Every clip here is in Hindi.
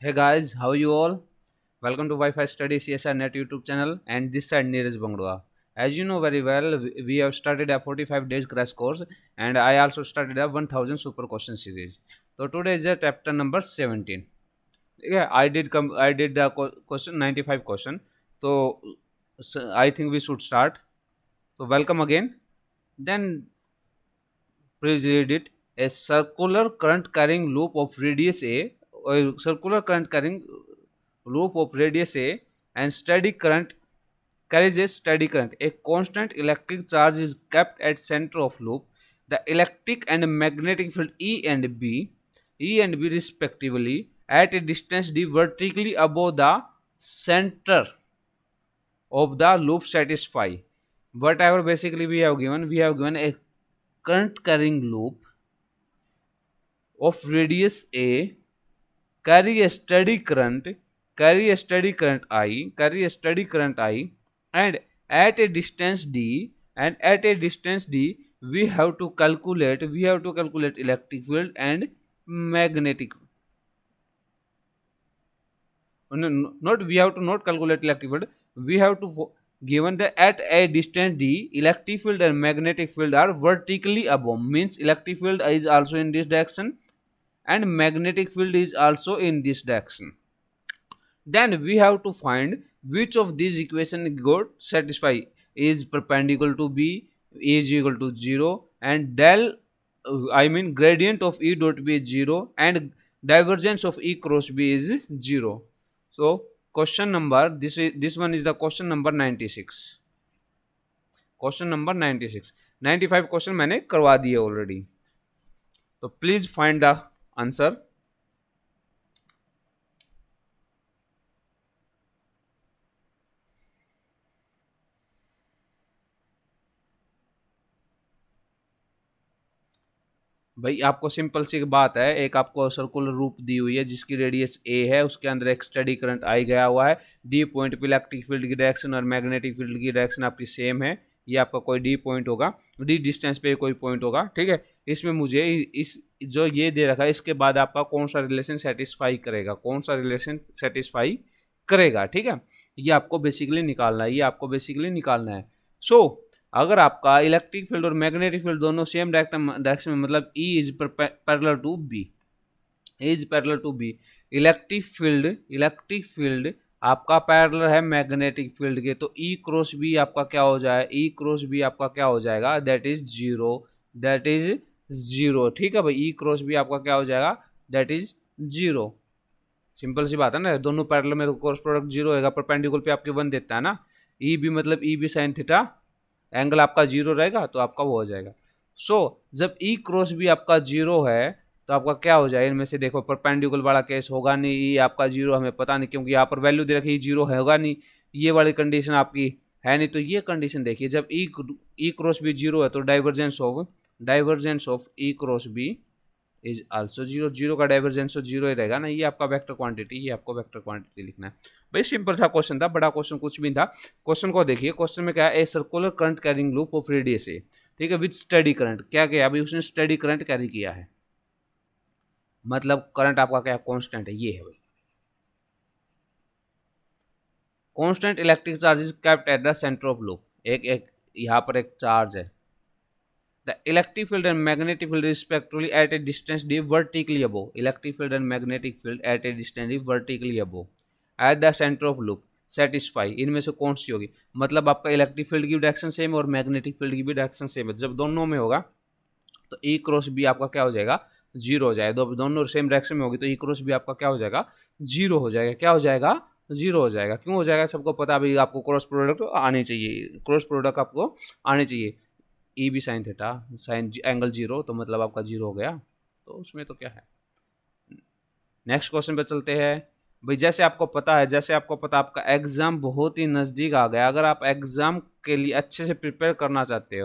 Hey guys, how you all? Welcome to Wi-Fi Study CSR Net YouTube channel and this side Neeraj Bangdua. As you know very well, we have started a 45 days crash course and I also started a 1000 super question series. So today is a chapter number 17. Yeah, I did the question 95 question. So, I think we should start. So welcome again. Then please read it. A circular current carrying loop of radius A, or circular current carrying loop of radius A and steady current carries a steady current. A constant electric charge is kept at center of loop. The electric and magnetic field E and B respectively, at a distance d vertically above the center of the loop satisfy. Whatever basically we have given a current carrying loop of radius A carry a steady current, carry a steady current I, and at a distance d, we have to calculate electric field and magnetic. No, no, not we have to not calculate electric field. We have to given that at a distance d, electric field and magnetic field are vertically above. Means electric field is also in this direction, and magnetic field is also in this direction. Then we have to find which of these equation got satisfy. Is perpendicular to b is equal to 0 and del I mean gradient of E dot b is 0 and divergence of E cross b is 0. So question number this one is the question number 96. Question number 96. 95 question मैंने करवा दिए ऑलरेडी. तो प्लीज फाइंड द आंसर. भाई आपको सिंपल सी बात है, एक आपको सर्कुलर रूप दी हुई है जिसकी रेडियस ए है, उसके अंदर एक स्टेडी करंट आई गया हुआ है. डी पॉइंट पे इलेक्ट्रिक फील्ड की डायरेक्शन और मैग्नेटिक फील्ड की डायरेक्शन आपकी सेम है. ये आपका कोई डी पॉइंट होगा, डी डिस्टेंस पे कोई पॉइंट होगा. ठीक है, इसमें मुझे इस जो ये दे रखा है इसके बाद आपका कौन सा रिलेशन सेटिस्फाई करेगा, कौन सा रिलेशन सेटिस्फाई करेगा. ठीक है, ये आपको बेसिकली निकालना है, ये आपको बेसिकली निकालना है. सो अगर आपका इलेक्ट्रिक फील्ड और मैग्नेटिक फील्ड दोनों सेम डायरेक्शन में, मतलब E is parallel to B, is parallel to B. Electric field आपका पैरेलल है मैग्नेटिक फील्ड के, तो ई क्रॉस बी आपका क्या हो जाए, ई क्रॉस बी आपका क्या हो जाएगा, that is zero, that is zero. ठीक है भाई, ई क्रॉस बी आपका क्या हो जाएगा, दैट इज जीरो. सिंपल सी बात है ना, दोनों पैरेलल में तो क्रॉस प्रोडक्ट जीरो होगा. परपेंडिकुलर पे आपके वन देता है ना, ई बी मतलब E B sine theta, angle आपका जीरो रहेगा तो आपका वो हो जाएगा. सो जब ई क्रॉस भी आपका जीरो है तो आपका क्या हो जाएगा, इनमें से देखो परपेंडिकुलर वाला केस होगा नहीं, ई आपका जीरो हमें पता नहीं क्योंकि यहाँ पर वैल्यू दे रखी, जीरो होगा नहीं, ये वाली कंडीशन आपकी है नहीं. तो ये कंडीशन देखिए, जब ई क्रॉस भी जीरो है तो divergence of E cross B is also zero. Zero का डाइवर्जेंस तो जीरो ही रहेगा ना. ये आपका वेक्टर क्वांटिटी, ये आपको वेक्टर क्वांटिटी लिखना है. भाई सिंपल सा क्वेश्चन था, बड़ा क्वेश्चन कुछ भी था. क्वेश्चन को देखिए, क्वेश्चन में क्या है, a circular current carrying loop of radius a. ठीक है, विद स्टेडी करंट. क्या किया अभी उसने, स्टेडी करंट कैरी किया है, मतलब करंट आपका क्या कांस्टेंट है, ये है भाई. Constant electric charge is kept at the centre of loop. एक एक यहाँ पर एक चार्ज है. The electric field and magnetic field respectively at a distance d vertically above. Electric field and magnetic field at a distance d vertically above. At the center of loop. Satisfy. इनमें से कौन सी होगी, मतलब आपका इलेक्ट्रिक फील्ड की डायरेक्शन सेम है और मैग्नेटिक फील्ड की भी डायरेक्शन सेम है. जब दोनों में होगा तो ई क्रॉस बी आपका क्या हो जाएगा, जीरो हो जाएगा. दोनों सेम डायरेक्शन में होगी तो ई क्रॉस बी आपका क्या हो जाएगा, जीरो हो जाएगा. क्या हो जाएगा, जीरो हो जाएगा. क्यों हो जाएगा, सबको पता है भाई, आपको क्रॉस प्रोडक्ट आनी चाहिए, क्रॉस प्रोडक्ट आपको आनी चाहिए. E B sine theta, sine angle zero, तो मतलब आपका जीरो हो गया. तो उसमें तो क्या है. नेक्स्ट क्वेश्चन पे चलते हैं भाई. जैसे आपको पता आपका एग्जाम बहुत ही नज़दीक आ गया. अगर आप एग्जाम के लिए अच्छे से प्रिपेयर करना चाहते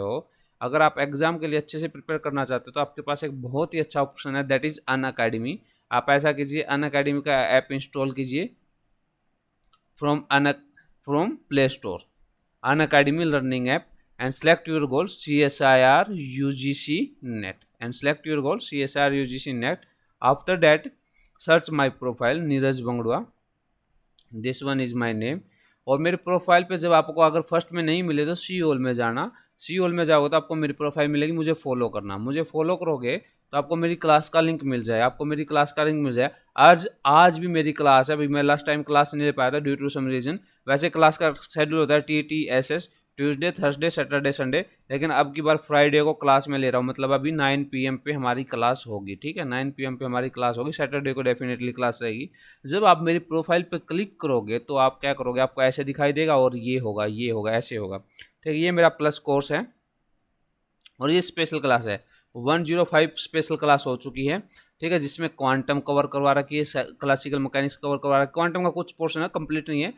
हो, तो आपके पास एक बहुत ही अच्छा ऑप्शन है, दैट इज अन अकेडमी. आप ऐसा कीजिए, अन अकेडमी का ऐप इंस्टॉल कीजिए from play store. Unacademy learning app and select your goal CSIR UGC net and select your goal CSIR UGC net. After that search my profile Neeraj Bangarua, this one is my name. और मेरे प्रोफाइल पे जब आपको अगर फर्स्ट में नहीं मिले तो सी ऑल में जाना, सी ऑल में जाओगे तो आपको मेरी प्रोफाइल मिलेगी, मुझे फॉलो करना, मुझे फॉलो करोगे तो आपको मेरी क्लास का लिंक मिल जाए, आपको मेरी क्लास का लिंक मिल जाए। आज आज भी मेरी क्लास है, अभी मैं लास्ट टाइम क्लास नहीं ले पाया था ड्यू टू सम रीजन। वैसे क्लास का शेड्यूल होता है TTSS, Tuesday Thursday Saturday Sunday, लेकिन अब की बार फ्राइडे को क्लास में ले रहा हूँ, मतलब अभी 9 PM पे हमारी क्लास होगी, ठीक है, 9 PM पे हमारी क्लास होगी, सैटरडे को डेफिनेटली क्लास रहेगी। जब आप मेरी प्रोफाइल पे क्लिक करोगे तो आप क्या करोगे, आपको ऐसे दिखाई देगा और ये होगा, ये होगा, ऐसे होगा, ठीक है। ये मेरा प्लस कोर्स है और ये स्पेशल क्लास है, 105 स्पेशल क्लास हो चुकी है, ठीक है, जिसमें क्वांटम कवर करवा रखी है, क्लासिकल मैकेनिक्स कवर करवा रखी है, क्वांटम का कुछ पोर्शन है, कंप्लीट नहीं है,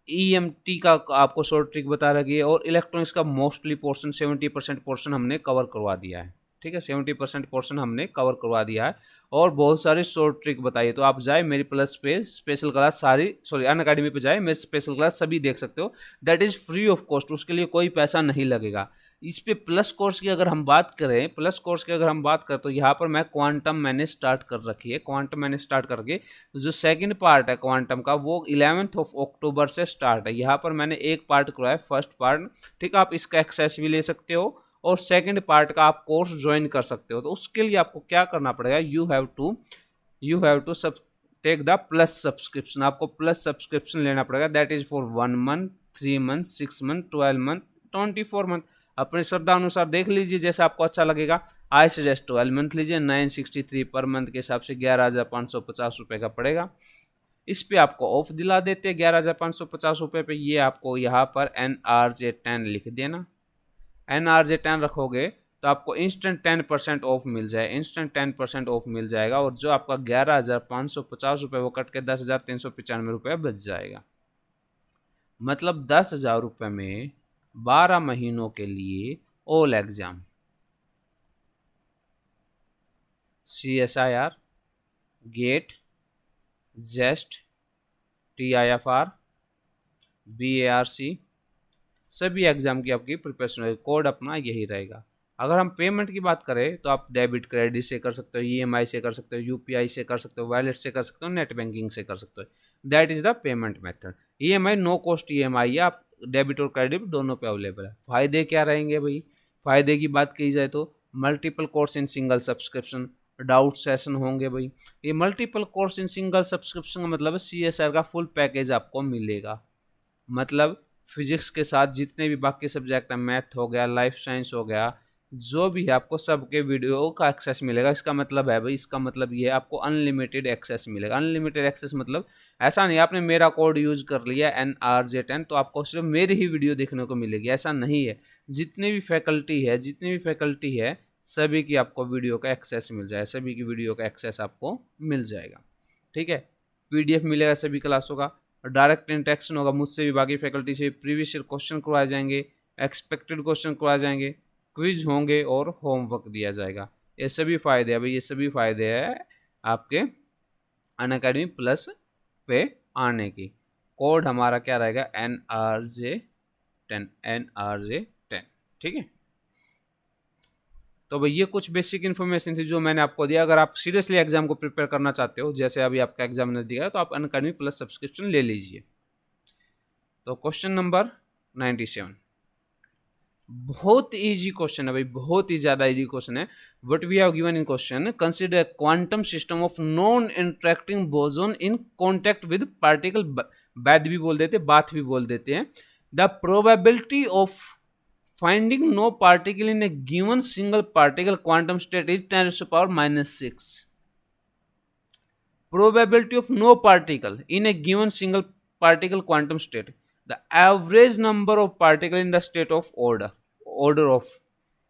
EMT का आपको शॉर्ट ट्रिक बता रखी है, और इलेक्ट्रॉनिक्स का मोस्टली पोर्शन 70% पोर्शन हमने कवर करवा दिया है, ठीक है, 70% पोर्शन हमने कवर करवा दिया है, और बहुत सारी शॉर्ट ट्रिक बताइए। तो आप जाए मेरी प्लस पे स्पेशल क्लास सारी, सॉरी अनअकैडमी पे जाए, मेरी स्पेशल क्लास सभी देख सकते हो, that is free of cost, उसके लिए कोई पैसा नहीं लगेगा। इस पे प्लस कोर्स की अगर हम बात करें, प्लस कोर्स की अगर हम बात करें तो यहाँ पर मैं क्वांटम मैंने स्टार्ट कर रखी है, क्वांटम मैंने स्टार्ट करके जो सेकंड पार्ट है क्वांटम का वो 11 अक्टूबर से स्टार्ट है। यहाँ पर मैंने एक पार्ट करवाया, फर्स्ट पार्ट, ठीक है, आप इसका एक्सेस भी ले सकते हो और सेकंड पार्ट का आप कोर्स ज्वाइन कर सकते हो। तो उसके लिए आपको क्या करना पड़ेगा, यू हैव टू सब टेक द प्लस सब्सक्रिप्शन, आपको प्लस सब्सक्रिप्शन लेना पड़ेगा, that is for 1 month, 3 month, 6 month, 12 month, 24 month, अपनी श्रद्धा अनुसार देख लीजिए जैसे आपको अच्छा लगेगा। आई सजेस्ट 12 मंथ लीजिए, 963 पर मंथ के हिसाब से 11,550 रुपये का पड़ेगा। इस पे आपको ऑफ दिला देते हैं 11,550 रुपये पे। ये आपको यहाँ पर NRJ10 लिख देना, NRJ10 रखोगे तो आपको इंस्टेंट 10% ऑफ मिल जाए, इंस्टेंट 10% ऑफ मिल जाएगा, और जो आपका 11,550 रुपये वो कट के 10,395 रुपये बच जाएगा। मतलब 10,000 रुपये में 12 महीनों के लिए all exam, CSIR, GATE, JEST, TIFR, BARC, सभी एग्जाम की आपकी प्रिपरेशन होगी। कोड अपना यही रहेगा। अगर हम पेमेंट की बात करें तो आप डेबिट क्रेडिट से कर सकते हो, EMI से कर सकते हो, UPI से कर सकते हो, वॉलेट से कर सकते हो, नेट बैंकिंग से कर सकते हो, that is the payment method. EMI no cost EMI है, आप डेबिट और क्रेडिट दोनों पे अवेलेबल है। फायदे क्या रहेंगे भाई, फायदे की बात की जाए तो multiple course in single subscription, doubt session होंगे भाई। ये multiple course in single subscription का मतलब है CSR का फुल पैकेज आपको मिलेगा, मतलब फिजिक्स के साथ जितने भी बाकी सब्जेक्ट हैं, मैथ हो गया, लाइफ साइंस हो गया, जो भी है आपको सबके वीडियो का एक्सेस मिलेगा। इसका मतलब है भाई, इसका मतलब ये है आपको अनलिमिटेड एक्सेस मिलेगा। अनलिमिटेड एक्सेस मतलब ऐसा नहीं आपने मेरा कोड यूज कर लिया NRJ10 तो आपको सिर्फ मेरी ही वीडियो देखने को मिलेगी, ऐसा नहीं है। जितनी भी फैकल्टी है सभी की आपको वीडियो का एक्सेस मिल जाएगा, सभी की वीडियो का एक्सेस आपको मिल जाएगा, ठीक है। PDF मिलेगा सभी क्लासों का, डायरेक्ट इंटरेक्शन होगा मुझसे भी, बाकी फैकल्टी से प्रीवियस ईयर क्वेश्चन करवाए जाएंगे, एक्सपेक्टेड क्वेश्चन करवाए जाएंगे, क्विज होंगे और होमवर्क दिया जाएगा। ये सभी फायदे हैं भाई, ये सभी फायदे हैं आपके अनअकैडमी प्लस पे आने की। कोड हमारा क्या रहेगा, NRJ10, NRJ10, ठीक है। तो भाई ये कुछ बेसिक इन्फॉर्मेशन थी जो मैंने आपको दिया। अगर आप सीरियसली एग्जाम को प्रिपेयर करना चाहते हो, जैसे अभी आपका एग्जाम नजदीक है, तो आप अनअकैडमी प्लस सब्सक्रिप्शन ले लीजिए। तो क्वेश्चन नंबर 97 बहुत इजी क्वेश्चन है भाई, बहुत ही ज्यादा इजी क्वेश्चन है। What we have given in question, consider quantum system of non interacting boson in contact with particle, बैद भी बोल देते, बात भी बोल देते हैं। The probability of finding no particle in a given single particle quantum state is 10 to the power -6. Probability of no particle in a given single particle quantum state, the average number of particle in the state of order of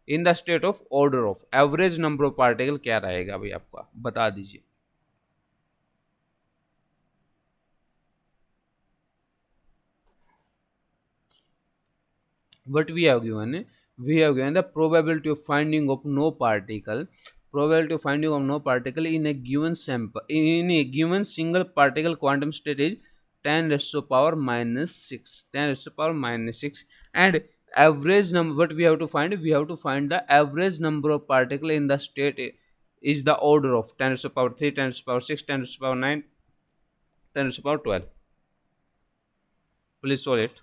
in the state of order of average number of particle क्या रहेगा भाई, आपका बता दीजिए। What we have given the probability of finding of no particle, in a given sample, in a given single particle quantum state is 10 raised to the power -6, 10 raised to the power -6, and average number, what we have to find the average number of particle in the state is the order of 10 to the power 3, 10 to the power 6, 10 to the power 9, 10 to the power 12. Please solve it.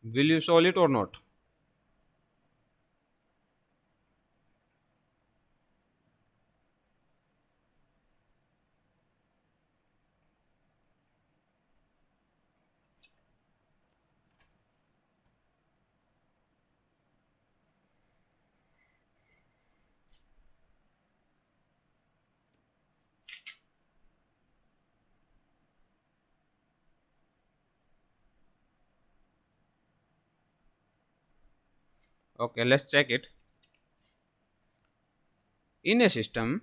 Will you solve it or not? Okay, let's check it. In a system,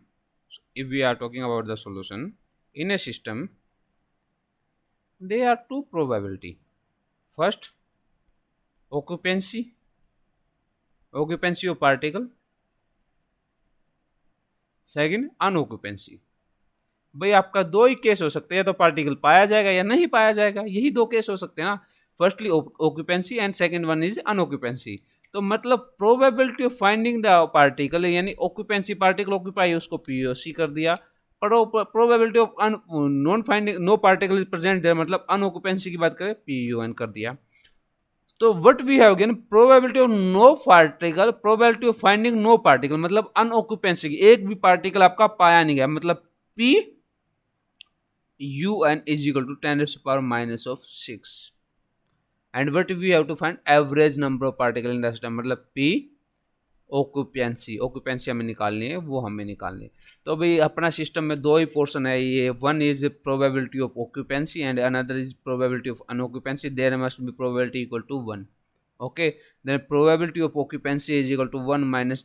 if we are talking about the solution, in a system, there are two probability. First, occupancy, occupancy of particle. Second, unoccupancy. भाई आपका दो ही केस हो सकते हैं, तो पार्टिकल पाया जाएगा या नहीं पाया जाएगा, यही दो केस हो सकते हैं ना. Firstly occupancy and second one is unoccupancy. तो मतलब probability of finding the particle, यानी ऑक्यूपेंसी पार्टिकल ऑक्यूपाई उसको पीओसी कर दिया. Probability of non finding no particle is present there, मतलब अनऑक्यूपेंसी की बात करें पीयूएन कर दिया. तो what we have again, probability of no particle, probability of finding no particle, मतलब अनऑक्यूपेंसी की एक भी पार्टिकल आपका पाया नहीं गया, मतलब P un is equal to 10 raised to the power minus of 6. And what we have to find, average number of particle in the system, मतलब p ऑक्यूपेंसी, ऑक्यूपेंसी हमें निकालनी है, वो हमें निकालनी है. तो भाई अपना सिस्टम में दो ही पोर्शन है, ये one is probability of occupancy and another is probability of unoccupancy. There must be probability equal to 1. okay, then probability of occupancy is equal to 1 minus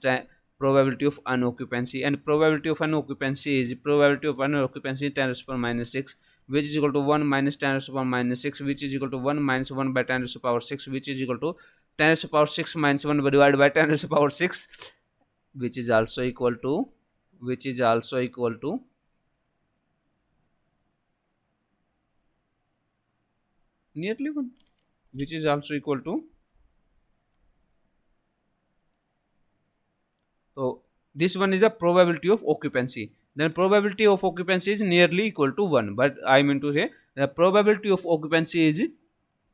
probability of unoccupancy, and probability of unoccupancy is probability of unoccupancy 10 raised to the power minus 6, which is equal to 1 minus 10 raised to the power minus 6, which is equal to 1 minus 1 by 10 raised to the power 6, which is equal to 10 raised to the power 6 minus 1 divided by 10 raised to the power 6, which is also equal to nearly 1, which is also equal to. So this one is the probability of occupancy. Then probability of occupancy is nearly equal to 1, but I mean to say the probability of occupancy is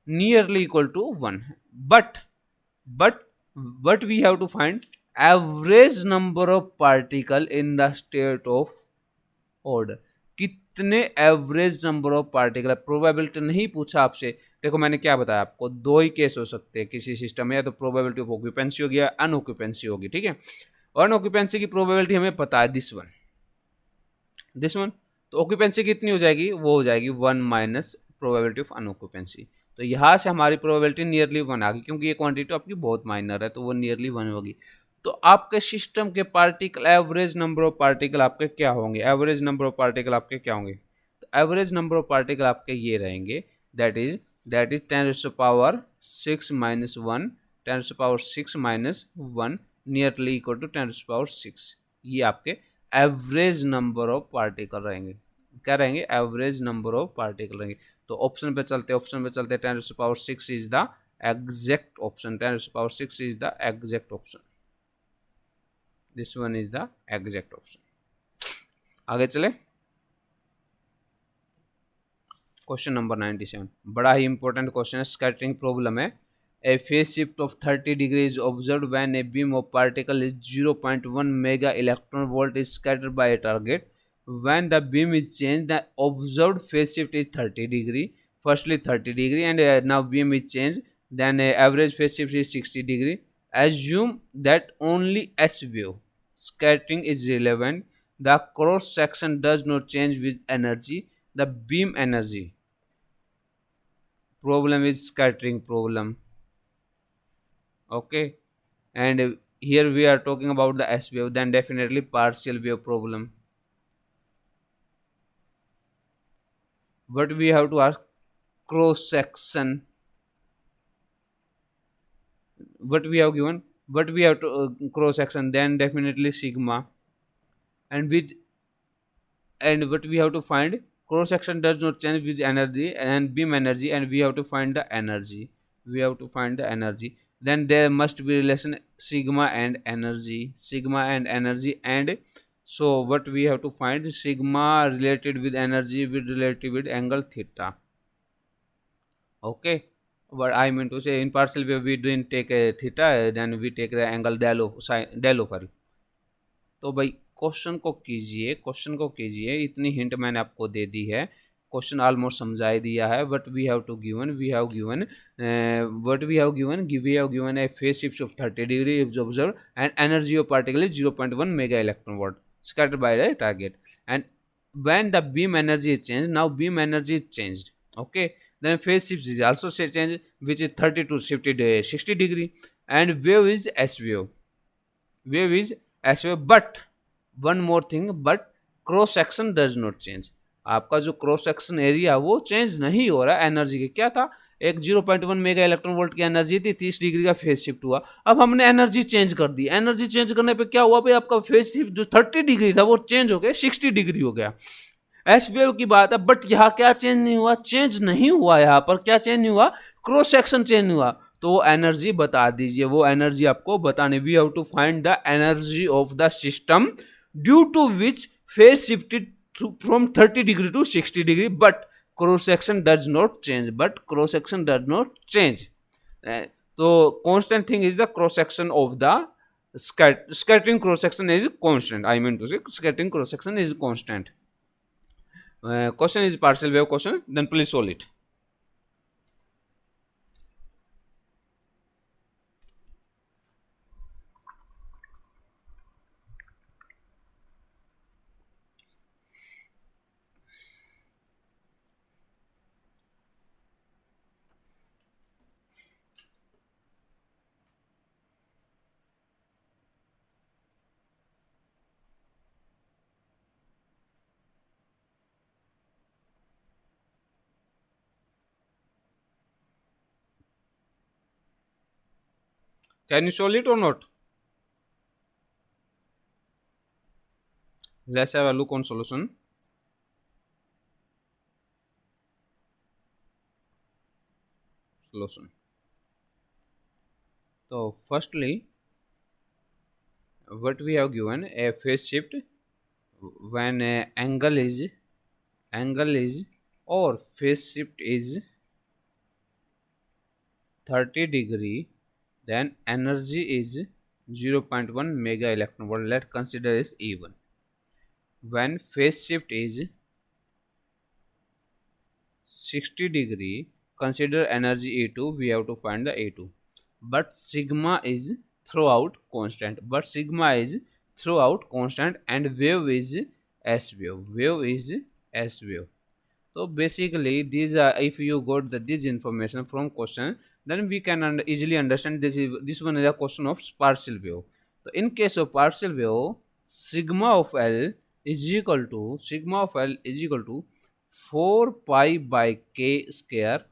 nearly equal to 1. But what we have to find, average number of particle in the state of order. कितने average number of particle, probability नहीं पूछा आपसे. देखो मैंने क्या बताया आपको, दो ही केस हो सकते हैं किसी सिस्टम में, या तो प्रोबेबिलिटी ऑफ ऑक्यूपेंसी होगी या अनऑक्यूपेंसी होगी. ठीक है, अनऑक्यूपेंसी की प्रोबेबिलिटी हमें पता है दिस वन. तो ऑक्यूपेंसी कितनी हो जाएगी, वो हो जाएगी 1 माइनस प्रोबेबिलिटी ऑफ अनऑक्यूपेंसी. तो यहाँ से हमारी प्रोबेबिलिटी नियरली 1 आ गई, क्योंकि ये क्वांटिटी आपकी बहुत माइनर है, तो वो नियरली 1 होगी. तो आपके सिस्टम के particle, average number of particle आपके क्या होंगे, एवरेज नंबर ऑफ पार्टिकल आपके क्या होंगे. तो एवरेज नंबर ऑफ पार्टिकल आपके ये रहेंगे, that is 10 raised to the power 6 minus 1, 10 raised to the power 6 minus 1 nearly equal to 10 raised to the power 6. ये आपके एवरेज नंबर ऑफ पार्टिकल रहेंगे. क्या रहेंगे, एवरेज नंबर ऑफ पार्टिकल रहेंगे. तो ऑप्शन पे चलते 10 raised to the power 6 is the exact option. 10 raised to the power 6 is the exact option. This one is the exact option. आगे चले, क्वेश्चन नंबर 97. बड़ा ही इंपॉर्टेंट क्वेश्चन है, स्कैटरिंग प्रॉब्लम है. A phase shift of 30 degrees observed when a beam of particle is 0.1 mega electron volt is scattered by a target. When the beam is changed, the observed phase shift is 30 degree. Firstly 30 degree, and now beam is changed, then average phase shift is 60 degree. Assume that only S wave scattering is relevant. The cross section does not change with energy. The beam energy. Problem is scattering problem. Okay, and here we are talking about the S wave, then definitely partial wave problem. What we have to ask, cross section, what we have given, what we have to cross section, then definitely sigma. And with, and what we have to find, cross section does not change with energy and beam energy, and we have to find the energy, we have to find the energy. Then there must be relation sigma and energy, sigma and energy. And so what we have to find, sigma related with energy with related with angle theta. Okay, what I mean to say, in partial wave we didn't take a theta, then we take the angle del of sin del of L. तो भाई क्वेश्चन को कीजिए, क्वेश्चन को कीजिए, इतनी हिंट मैंने आपको दे दी है, क्वेश्चन ऑलमोस्ट समझा ही दिया है. But we have to given, we have given what we have given, we have given a phase shift of 30 degree observe and energy of particle is 0.1 mega electron volt scattered by the target. And when the beam energy is changed, now beam energy is changed, okay, then phase shift is also changed, which is 30 to 60 degree. And wave is s wave, wave is s wave. But one more thing, but cross section does not change. आपका जो क्रॉस सेक्शन एरिया वो चेंज नहीं हो रहा. एनर्जी के क्या था, एक 0.1 मेगा इलेक्ट्रॉन वोल्ट की एनर्जी थी, 30 डिग्री का फेज शिफ्ट हुआ. अब हमने एनर्जी चेंज कर दी, एनर्जी चेंज करने पे क्या हुआ भाई, आपका फेज शिफ्ट जो 30 डिग्री था वो चेंज हो गया 60 डिग्री हो गया. एस वेव की बात है. बट यहाँ क्या चेंज नहीं हुआ, चेंज नहीं हुआ, यहाँ पर क्या चेंज नहीं हुआ, क्रॉस सेक्शन चेंज नहीं हुआ. तो वो एनर्जी बता दीजिए, वो एनर्जी आपको बताने. We have to find the energy of the system due to which phase shifted from 30 degree to 60 degree, but cross section does not change, but cross section does not change. So constant thing is the cross section of the scattering cross section is constant. I mean to say scattering cross section is constant. Question is partial wave question, then please solve it. Can you solve it or not? Let's have a look on solution. Solution. So firstly, what we have given, a phase shift when angle is or phase shift is 30 degree, then energy is 0.1 mega electron volt. Let's consider is E1. When phase shift is 60 degree, consider energy E2. We have to find the E2. But sigma is throughout constant. But sigma is throughout constant, and wave is S wave. Wave is S wave. So basically, these are, if you got this information from question, then we can easily understand this one is a question of partial wave. So in case of partial wave, sigma of L is equal to 4 pi by के स्क्वायर.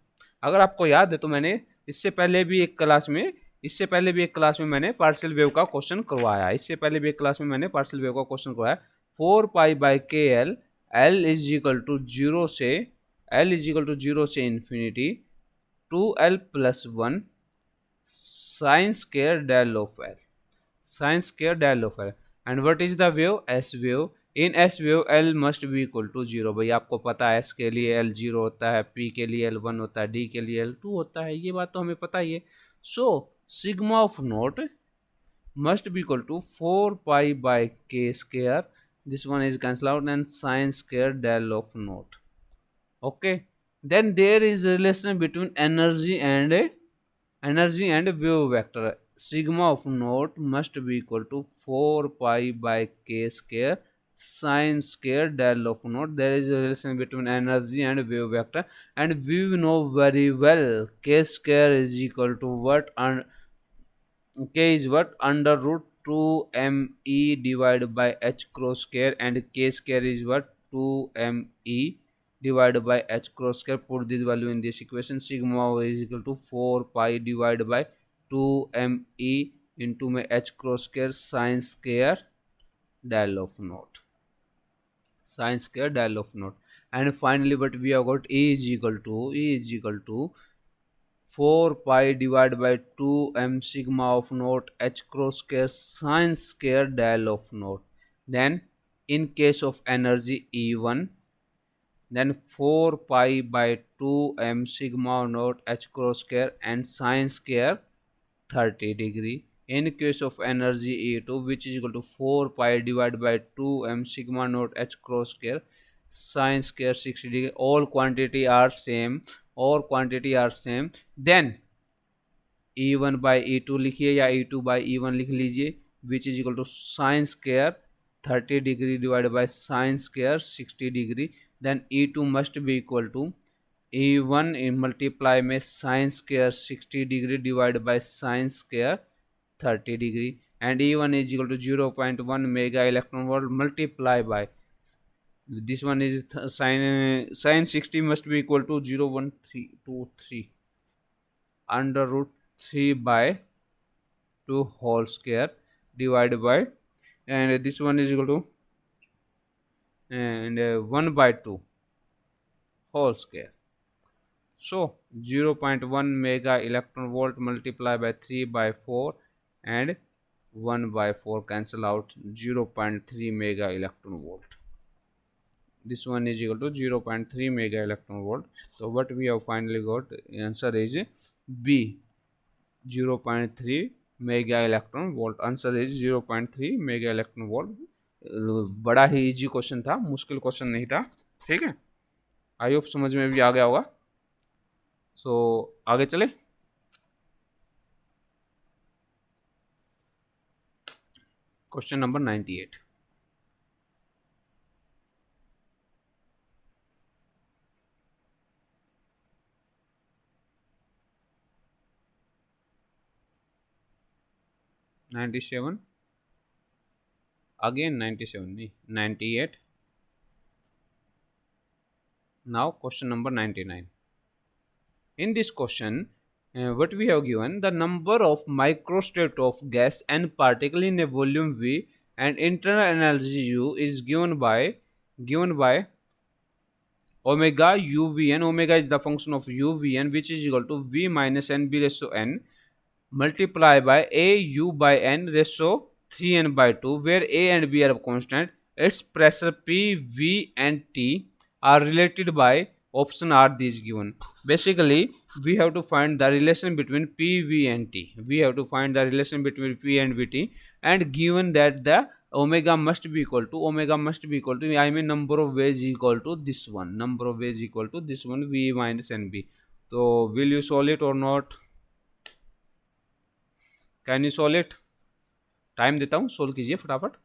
अगर आपको याद है तो मैंने इससे पहले भी एक क्लास में, मैंने पार्शियल वेव का क्वेश्चन करवाया. इससे पहले भी एक क्लास में मैंने पार्शियल वेव का क्वेश्चन करवाया. 4 pi by k l, l is equal to zero से infinity 2l plus 1 sine square del of l. And what is the wave, S wave. In S wave l must be equal to zero. भाई आपको पता है एस के लिए एल जीरो होता है, पी के लिए एल 1 होता है, डी के लिए एल 2 होता है. ये बात तो हमें पता ही है. So sigma of note must be equal to 4 pi by k square. This one is cancel out, and sine square del of naught. Okay, then there is a relation between energy and wave vector. Sigma of naught must be equal to 4 pi by k square sine square del of naught. There is a relation between energy and wave vector, and we know very well k square is equal to what, and k is what, under root 2me divided by h cross square, and k square is what, 2me divided by h cross square. Put this value in this equation. Sigma is equal to 4 pi divided by 2me into my h cross square sine square del of naught. Sine square del of naught. And finally, what we have got, E is equal to 4 pi divided by 2m sigma of naught h cross square sine square del of naught. Then in case of energy E1, then 4 pi by 2m sigma naught h cross square and sine square 30 degree. In case of energy E2, which is equal to 4 pi divided by 2m sigma naught h cross square sine square 60 degree. All quantity are same. All quantity are same. Then E1 by E2 लिखिए या E2 by E1 लिख लीजिए, which is equal to sine square 30 degree divided by sine square 60 degree. Then E2 must be equal to E1 in multiply में sine square 60 degree divided by sine square 30 degree, and E1 is equal to 0.1 mega electron volt multiply by this one is sine 60 must be equal to 0.1323 under root 3 by 2 whole square divided by, and this one is equal to and 1 by 2 whole square. So 0.1 mega electron volt multiply by 3 by 4 and 1 by 4 cancel out, 0.3 mega electron volt. This one is equal to 0.3 mega electron volt. So what we have finally got, answer is B, 0.3 mega electron volt. Answer is 0.3 mega electron volt. बड़ा ही इजी क्वेश्चन था, मुश्किल क्वेश्चन नहीं था. ठीक है, आई होप समझ में भी आ गया होगा. सो आगे चले. Question number 98. अगेन 97 नहीं, 98. Now question number 99. In this question, what we have given, the number of microstate of gas and particle in a volume V and internal energy U is given by omega UVN. Omega is the function of UVN, which is equal to V minus N B ratio N multiply by A U by N ratio 3N by 2, where A and B are constant. Its pressure P, V and T are related by option are these given. Basically, we have to find the relation between P, V and T. We have to find the relation between P and VT, and given that the omega must be equal to I mean number of ways equal to this one, V minus NB. So will you solve it or not? Can you solve it? Time देता हूँ, सोल्व कीजिए फटाफट.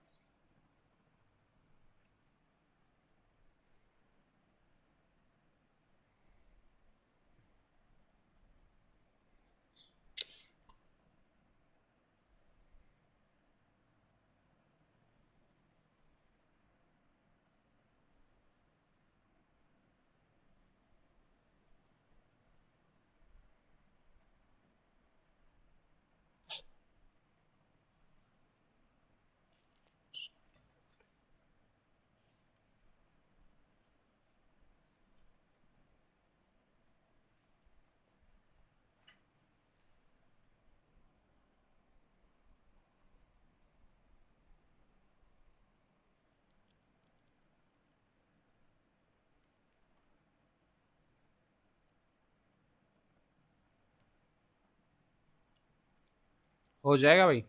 हो जाएगा भाई.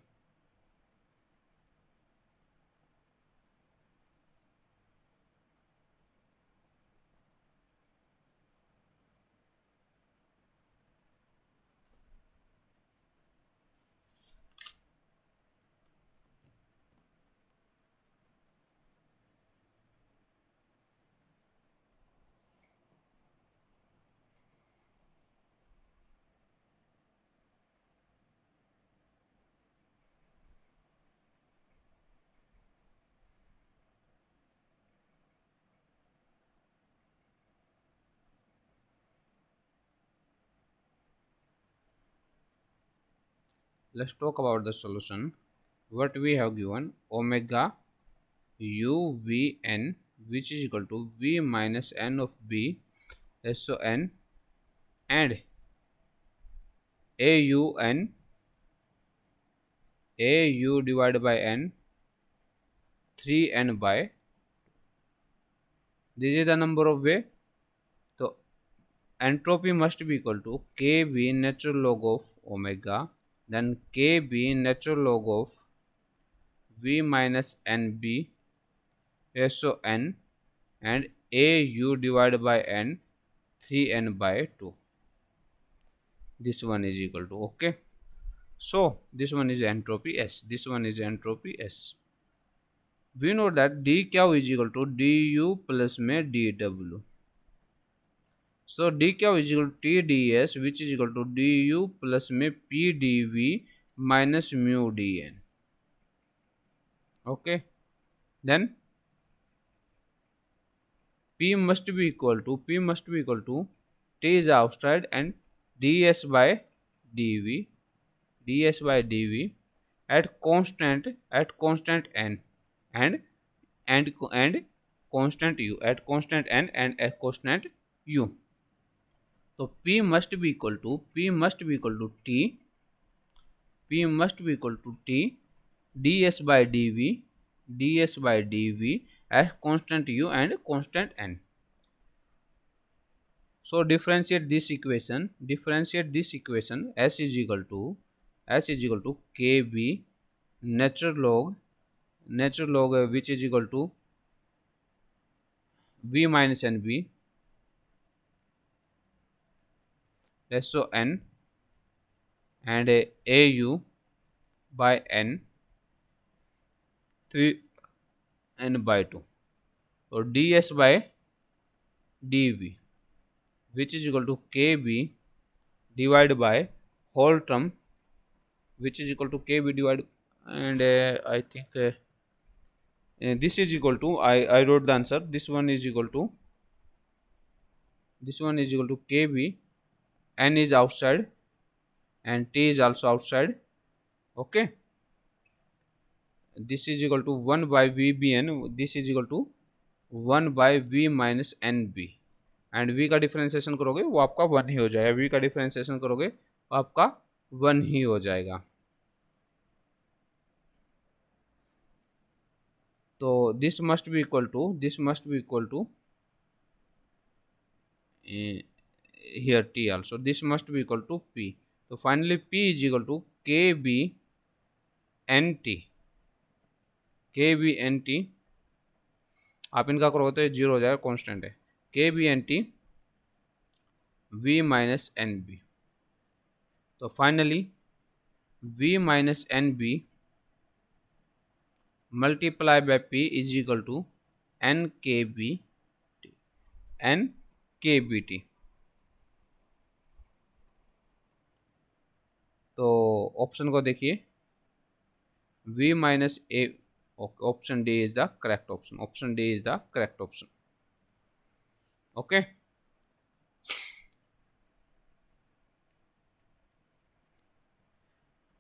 let's talk about the solution. What we have given, omega u v n, which is equal to v minus n of b, so n, and au divided by n 3n by, this is the number of way. So entropy must be equal to kb natural log of omega, then kb natural log of v minus nb so n, and au divided by n 3n by 2. This one is equal to, okay, so this one is entropy S, this one is entropy S. We know that d q is equal to du plus में dw. So d q is equal to t ds, which is equal to du plus में p dv minus mu dn. Okay, then p must be equal to t is outside and ds by dv at constant n and constant u, at constant n and at constant u. So p must be equal to t ds by dv at constant u and constant n. So differentiate this equation S is equal to kb natural log which is equal to v minus nb so n and au by n 3n by 2, or ds by dv which is equal to kb divided by whole term which is equal to kb divided, and I think this is equal to, I wrote the answer, this one is equal to kb, n is outside and t is also outside. Okay, this is equal to 1 by vbn, this is equal to 1 by v minus nb, and v का डिफरेंशिएशन करोगे वो आपका 1 ही हो जाएगा, v का डिफरेंशिएशन करोगे वो आपका 1 ही हो जाएगा. तो this must be equal to here t also, this must be equal to p. तो finally p is equal to kb nt, आप इनका करोगे तो ये 0 हो जाएगा, कांस्टेंट है, kb nt v minus nb. तो finally v minus nb multiply by p is equal to n kbt. तो ऑप्शन को देखिए, v minus a, option D is the correct option, okay.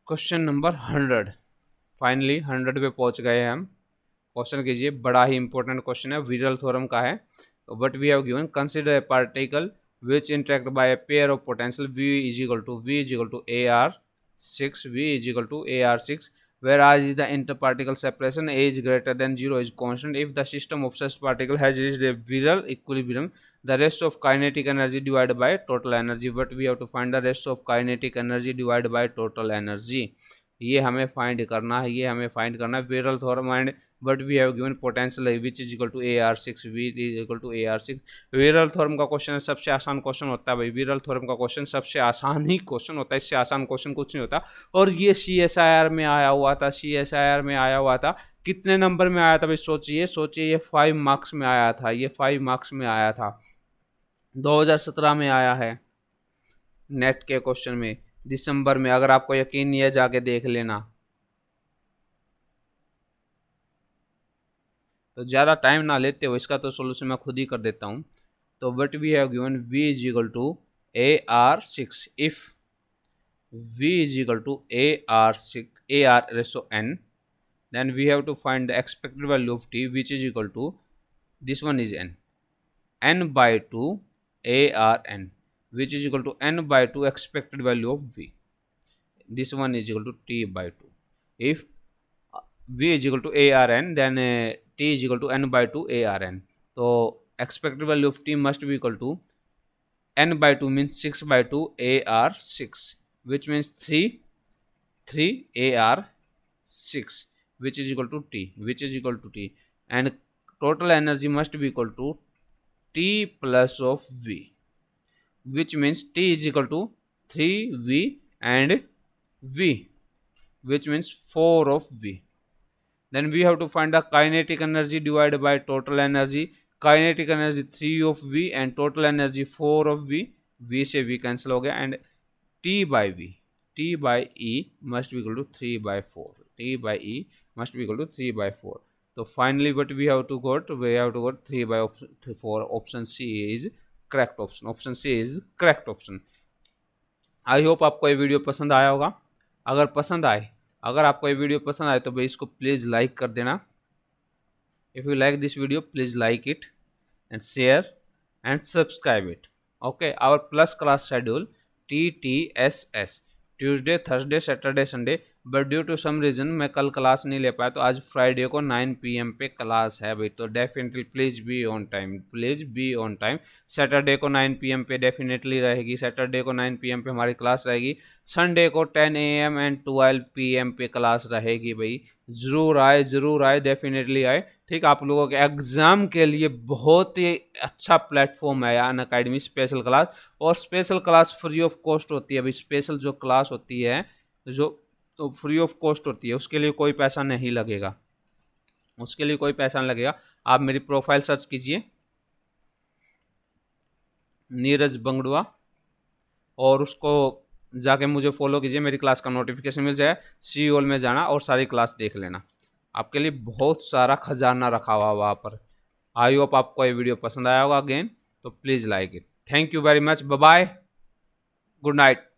Question number 100, finally 100 पे पहुंच गए हैं हम. क्वेश्चन कीजिए, बड़ा ही इंपॉर्टेंट क्वेश्चन है, विरल थ्योरम का है. What we have given, consider a particle which interact by a pair of potential v is equal to AR6, where R is the interparticle separation, A is greater than 0 is constant. If the system of such particle has reached a viral equilibrium, the ratio of kinetic energy divided by total energy. But we have to find the ratio of kinetic energy divided by total energy. ये हमें फाइंड करना है, virial theorem. And but we have given potential which is equal to AR6, v is equal to AR6. Virial theorem का क्वेश्चन है, सबसे आसान क्वेश्चन होता है भाई, विरल थ्योरम का क्वेश्चन सबसे आसान ही क्वेश्चन होता है, इससे आसान क्वेश्चन कुछ नहीं होता. और ये CSIR में आया हुआ था, कितने नंबर में आया था भाई, सोचिए, ये 5 मार्क्स में आया था, 2017 में आया है नेट के क्वेश्चन में, दिसंबर में. अगर आपको यकीन नहीं है जाके देख लेना. तो ज़्यादा टाइम ना लेते हो, इसका तो सोल्यूशन मैं खुद ही कर देता हूँ. तो what we have given, v is equal to AR6 if V is equal to AR ratio n. Then we have to find the expected value of T, which is equal to, this one is n by 2 ARn, which is equal to n by 2 expected value of V. This one is equal to T by 2. If V is equal to ARn, then T is equal to n by 2 ARn. So expected value of T must be equal to n by 2 means 6 by 2 AR6, which means 3 AR6, which is equal to T, and total energy must be equal to T plus of V, which means T is equal to 3V and V, which means 4 of V. Then we have to find the kinetic energy divided by total energy. Kinetic energy 3 of V and total energy 4 of V. V से V cancel हो गया, and T by E must be equal to 3 by 4. T by E must be equal to 3 by 4. So finally what we have to got? We have to got 3 by 4. Option C is correct option. Option C is correct option. I hope आपको ये वीडियो पसंद आया होगा. अगर आपको ये वीडियो पसंद आए तो भाई इसको प्लीज़ लाइक कर देना. If you like this video please like it and share and subscribe it. Okay, our plus class schedule TTSS Tuesday, Thursday, Saturday, Sunday, but due to some reason मैं कल क्लास नहीं ले पाया, तो आज फ्राइडे को 9 PM पे क्लास है भाई. तो definitely please be on time. Saturday को 9 PM पे डेफिनेटली रहेगी. सैटरडे को 9 PM पे हमारी क्लास रहेगी. संडे को 10 AM एंड 12 PM पे क्लास रहेगी भाई. ज़रूर आए, डेफिनेटली आए. ठीक, आप लोगों के एग्ज़ाम के लिए बहुत ही अच्छा प्लेटफॉर्म है अनअकैडमी स्पेशल क्लास. और special class free of cost होती है भाई. स्पेशल जो क्लास होती है जो तो फ्री ऑफ कॉस्ट होती है, उसके लिए कोई पैसा नहीं लगेगा. आप मेरी प्रोफाइल सर्च कीजिए नीरज बंगड़ुआ और उसको जाके मुझे फॉलो कीजिए. मेरी क्लास का नोटिफिकेशन मिल जाए. सी ऑल में जाना और सारी क्लास देख लेना. आपके लिए बहुत सारा खजाना रखा हुआ वहाँ पर. आई होप आपको ये वीडियो पसंद आया होगा. अगेन तो please like it. Thank you very much. Bye bye. Good night.